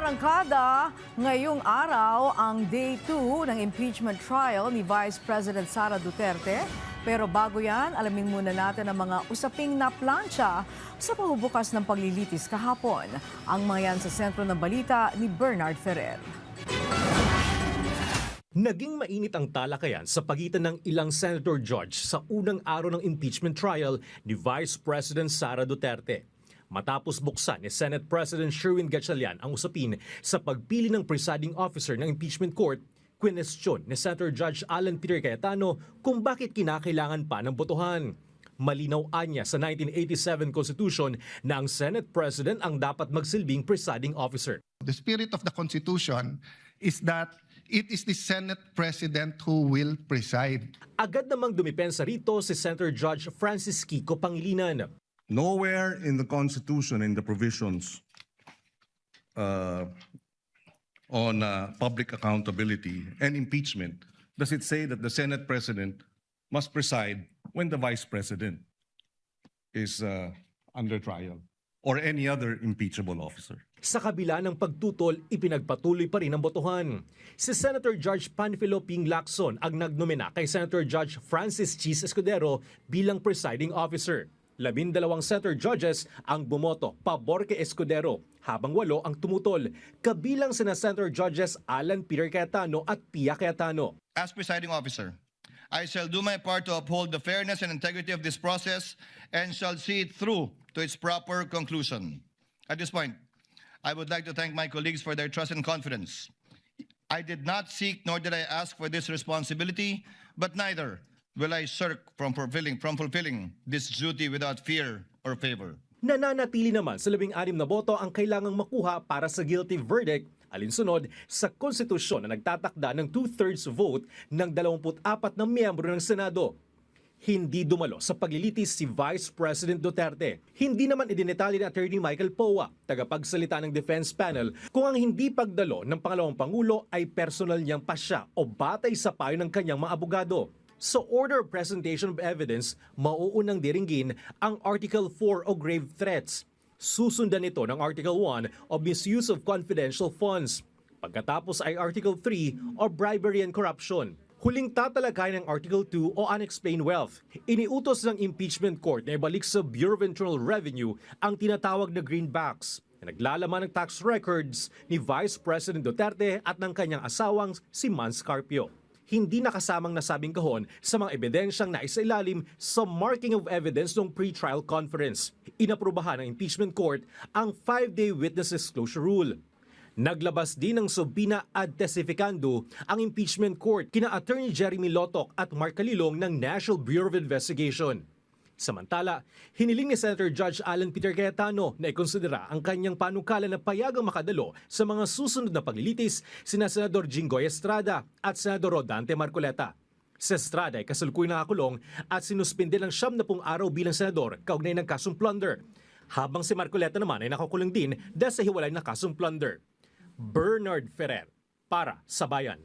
Arangkada, ngayong araw ang Day 2 ng impeachment trial ni Vice President Sara Duterte. Pero bago yan, alamin muna natin ang mga usaping naplansya sa pagbubukas ng paglilitis kahapon. Ang mga yan sa sentro ng balita ni Bernard Ferrer. Naging mainit ang talakayan sa pagitan ng ilang senator judge sa unang araw ng impeachment trial ni Vice President Sara Duterte. Matapos buksan ni Senate President Sherwin Gatchalian ang usapin sa pagpili ng presiding officer ng impeachment court, kwinestyon ni Senator Judge Alan Peter Cayetano kung bakit kinakailangan pa ng botohan. Malinaw anya sa 1987 Constitution na ang Senate President ang dapat magsilbing presiding officer. The spirit of the Constitution is that it is the Senate President who will preside. Agad namang dumipensa rito si Senator Judge Francis Kiko Pangilinan. Nowhere in the Constitution, in the provisions on public accountability and impeachment, does it say that the Senate President must preside when the Vice President is under trial or any other impeachable officer. Sa kabila ng pagtutol, ipinagpatuloy pa rin ang botohan. Si Senator Judge Panfilo Ping Lacson ang nagnomina kay Senator Judge Francis Chis Escudero bilang presiding officer. 12 senator judges ang bumoto pabor kay Escudero, habang 8 ang tumutol, kabilang sina Senator Judges Alan Peter Cayetano at Pia Cayetano. As presiding officer, I shall do my part to uphold the fairness and integrity of this process and shall see it through to its proper conclusion. At this point, I would like to thank my colleagues for their trust and confidence. I did not seek nor did I ask for this responsibility, but neither will I shirk from fulfilling this duty without fear or favor. Nananatili naman sa 16 na boto ang kailangang makuha para sa guilty verdict, alinsunod sa konstitusyon na nagtatakda ng 2/3 vote ng 24 na miyembro ng Senado. Hindi dumalo sa paglilitis si Vice President Duterte. Hindi naman idinetali ni Attorney Michael Poa, tagapagsalita ng defense panel, kung ang hindi pagdalo ng pangalawang pangulo ay personal niyang pasya o batay sa payo ng kanyang mga abogado. Sa order of presentation of evidence, mauunang diringgin ang Article 4 o grave threats. Susundan ito ng Article 1 o misuse of confidential funds. Pagkatapos ay Article 3 o bribery and corruption. Huling tatalakayin ng Article 2 o unexplained wealth. Iniutos ng impeachment court na ibalik sa Bureau of Internal Revenue ang tinatawag na greenbacks na naglalaman ng tax records ni Vice President Duterte at ng kanyang asawang si Mans Carpio. Hindi nakasamang nasabing kahon sa mga ebidensyang naisailalim sa marking of evidence ng pre-trial conference. Inaprubahan ng impeachment court ang 5-day witness disclosure rule. Naglabas din ng subpoena ad testificando ang impeachment court kina Attorney Jeremy Lotoc at Mark Calilong ng National Bureau of Investigation. Samantala, hiniling ni Senator Judge Alan Peter Cayetano na ikonsidera ang kanyang panukala na payagang makadalo sa mga susunod na paglilitis sina Senador Jinggoy Estrada at Senador Rodante Marcoleta. Si Estrada ay kasalukuyan nakakulong at sinuspinde ng 70 araw bilang senador kaugnay ng kasong plunder, habang si Marcoleta naman ay nakakulong din dahil sa hiwalay na kasong plunder. Bernard Ferrer, para sa Bayan.